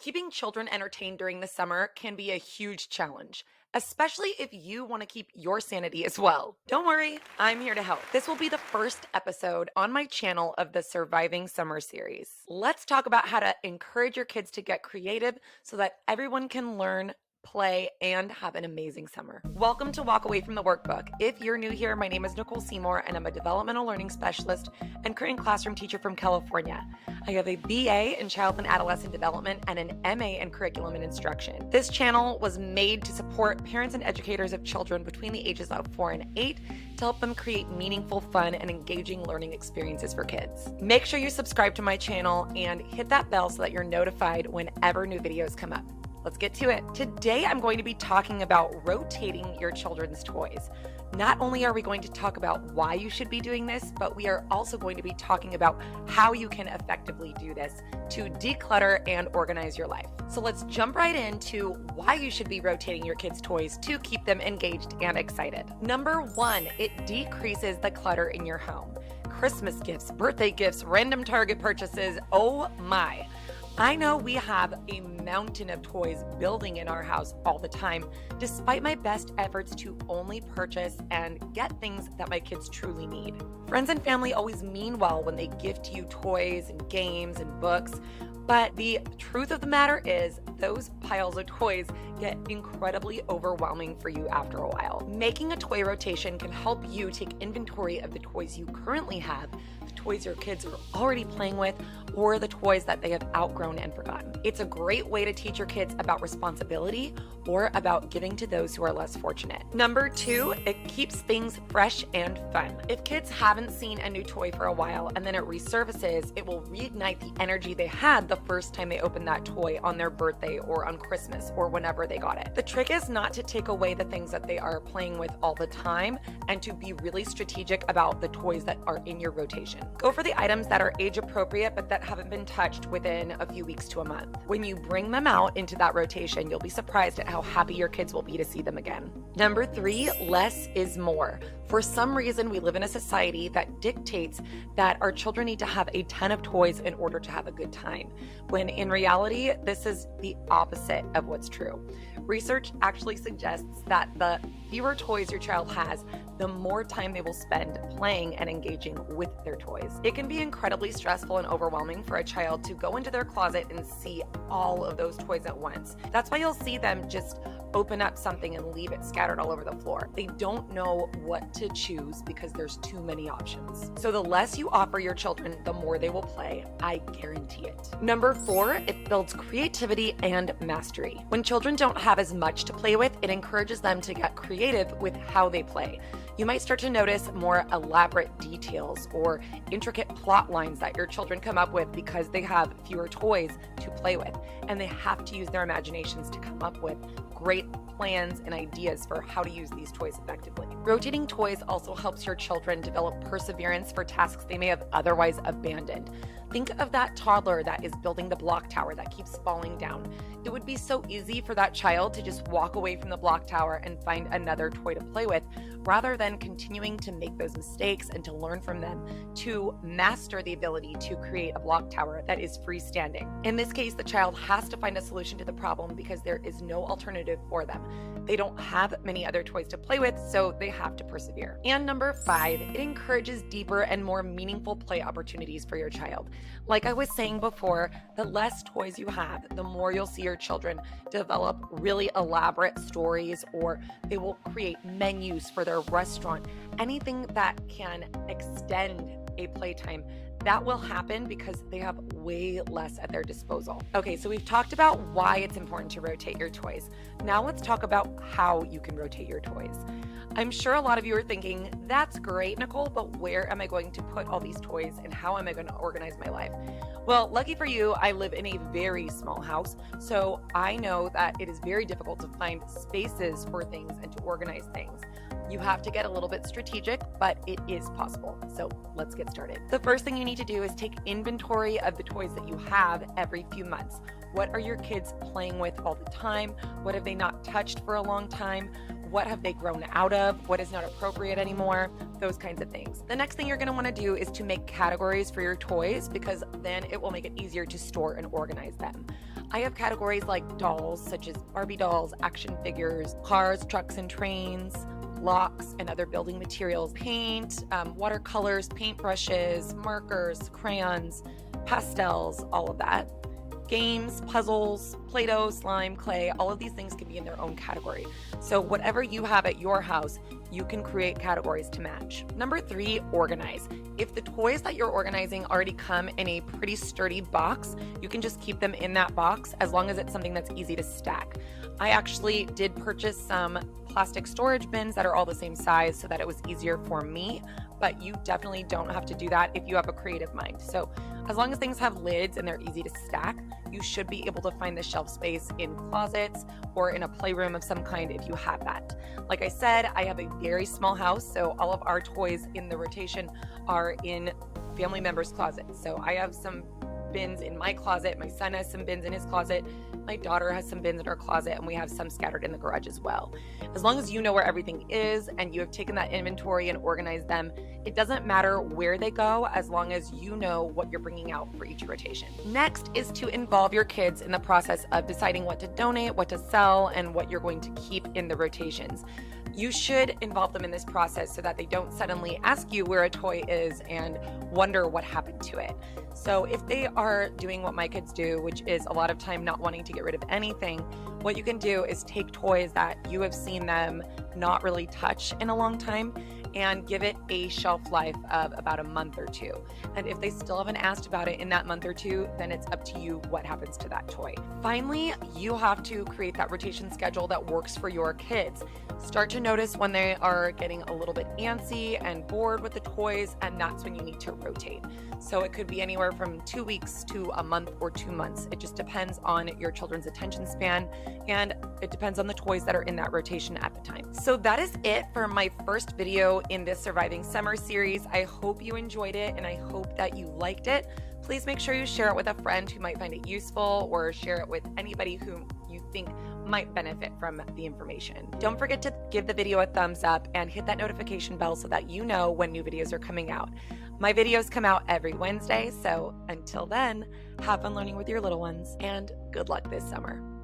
Keeping children entertained during the summer can be a huge challenge, especially if you want to keep your sanity as well. Don't worry, I'm here to help. This will be the first episode on my channel of the Surviving Summer series. Let's talk about how to encourage your kids to get creative so that everyone can learn, play, and have an amazing summer. Welcome to Walk Away from the Workbook. If you're new here, my name is Nicole Seymour, and I'm a developmental learning specialist and current classroom teacher from California. I have a BA in child and adolescent development and an MA in curriculum and instruction. This channel was made to support parents and educators of children between the ages of 4 and 8 to help them create meaningful, fun, and engaging learning experiences for kids. Make sure you subscribe to my channel and hit that bell so that you're notified whenever new videos come up. Let's get to it. Today, I'm going to be talking about rotating your children's toys. Not only are we going to talk about why you should be doing this, but we are also going to be talking about how you can effectively do this to declutter and organize your life. So let's jump right into why you should be rotating your kids' toys to keep them engaged and excited. Number 1, it decreases the clutter in your home. Christmas gifts, birthday gifts, random Target purchases, oh my. I know we have a mountain of toys building in our house all the time, despite my best efforts to only purchase and get things that my kids truly need. Friends and family always mean well when they gift you toys and games and books, but the truth of the matter is those piles of toys get incredibly overwhelming for you after a while. Making a toy rotation can help you take inventory of the toys you currently have, the toys your kids are already playing with, or the toys that they have outgrown and forgotten. It's a great way to teach your kids about responsibility or about giving to those who are less fortunate. Number 2, it keeps things fresh and fun. If kids haven't seen a new toy for a while and then it resurfaces, it will reignite the energy they had the first time they opened that toy on their birthday or on Christmas or whenever they got it. The trick is not to take away the things that they are playing with all the time and to be really strategic about the toys that are in your rotation. Go for the items that are age appropriate but that haven't been touched within a few weeks to a month. When you bring them out into that rotation, you'll be surprised at how happy your kids will be to see them again. Number 3, less is more. For some reason, we live in a society that dictates that our children need to have a ton of toys in order to have a good time, when in reality, this is the opposite of what's true. Research actually suggests that the fewer toys your child has, the more time they will spend playing and engaging with their toys. It can be incredibly stressful and overwhelming for a child to go into their closet and see all of those toys at once. That's why you'll see them just open up something and leave it scattered all over the floor. They don't know what to choose because there's too many options. So the less you offer your children, the more they will play. I guarantee it. Number 4, it builds creativity and mastery. When children don't have as much to play with, it encourages them to get creative with how they play. You might start to notice more elaborate details or intricate plot lines that your children come up with because they have fewer toys to play with, and they have to use their imaginations to come up with great plans and ideas for how to use these toys effectively. Rotating toys also helps your children develop perseverance for tasks they may have otherwise abandoned. Think of that toddler that is building the block tower that keeps falling down. It would be so easy for that child to just walk away from the block tower and find another toy to play with, rather than continuing to make those mistakes and to learn from them to master the ability to create a block tower that is freestanding. In this case, the child has to find a solution to the problem because there is no alternative for them. They don't have many other toys to play with, so they have to persevere. And number 5, it encourages deeper and more meaningful play opportunities for your child. Like I was saying before, the less toys you have, the more you'll see your children develop really elaborate stories, or they will create menus for their restaurant. Anything that can extend a playtime, that will happen because they have way less at their disposal. Okay, so we've talked about why it's important to rotate your toys. Now let's talk about how you can rotate your toys. I'm sure a lot of you are thinking, that's great, Nicole, but where am I going to put all these toys and how am I going to organize my life? Well, lucky for you, I live in a very small house, so I know that it is very difficult to find spaces for things and to organize things. You have to get a little bit strategic, but it is possible. So let's get started. The first thing you need to do is take inventory of the toys that you have every few months. What are your kids playing with all the time? What have they not touched for a long time? What have they grown out of? What is not appropriate anymore? Those kinds of things. The next thing you're going to want to do is to make categories for your toys, because then it will make it easier to store and organize them. I have categories like dolls, such as Barbie dolls, action figures, cars, trucks, and trains, blocks and other building materials, paint, watercolors, paintbrushes, markers, crayons, pastels, all of that. Games, puzzles, Play-Doh, slime, clay, all of these things can be in their own category. So whatever you have at your house, you can create categories to match. Number 3, organize. If the toys that you're organizing already come in a pretty sturdy box, you can just keep them in that box as long as it's something that's easy to stack. I actually did purchase some plastic storage bins that are all the same size so that it was easier for me, but you definitely don't have to do that if you have a creative mind. So as long as things have lids and they're easy to stack, you should be able to find the shelf space in closets or in a playroom of some kind if you have that. Like I said, I have a very small house, so all of our toys in the rotation are in family members' closets. So I have some bins in my closet, my son has some bins in his closet, my daughter has some bins in her closet, and we have some scattered in the garage as well. As long as you know where everything is and you have taken that inventory and organized them, it doesn't matter where they go as long as you know what you're bringing out for each rotation. Next is to involve your kids in the process of deciding what to donate, what to sell, and what you're going to keep in the rotations. You should involve them in this process so that they don't suddenly ask you where a toy is and wonder what happened to it. So if they are doing what my kids do, which is a lot of time not wanting to get rid of anything, what you can do is take toys that you have seen them not really touch in a long time and give it a shelf life of about a month or 2. And if they still haven't asked about it in that month or 2, then it's up to you what happens to that toy. Finally, you have to create that rotation schedule that works for your kids. Start to notice when they are getting a little bit antsy and bored with the toys, and that's when you need to rotate. So it could be anywhere from 2 weeks to a month or 2 months. It just depends on your children's attention span, and it depends on the toys that are in that rotation at the time. So that is it for my first video in this Surviving Summer series. I hope you enjoyed it and I hope that you liked it. Please make sure you share it with a friend who might find it useful, or share it with anybody whom you think might benefit from the information. Don't forget to give the video a thumbs up and hit that notification bell so that you know when new videos are coming out. My videos come out every Wednesday, so until then, have fun learning with your little ones and good luck this summer.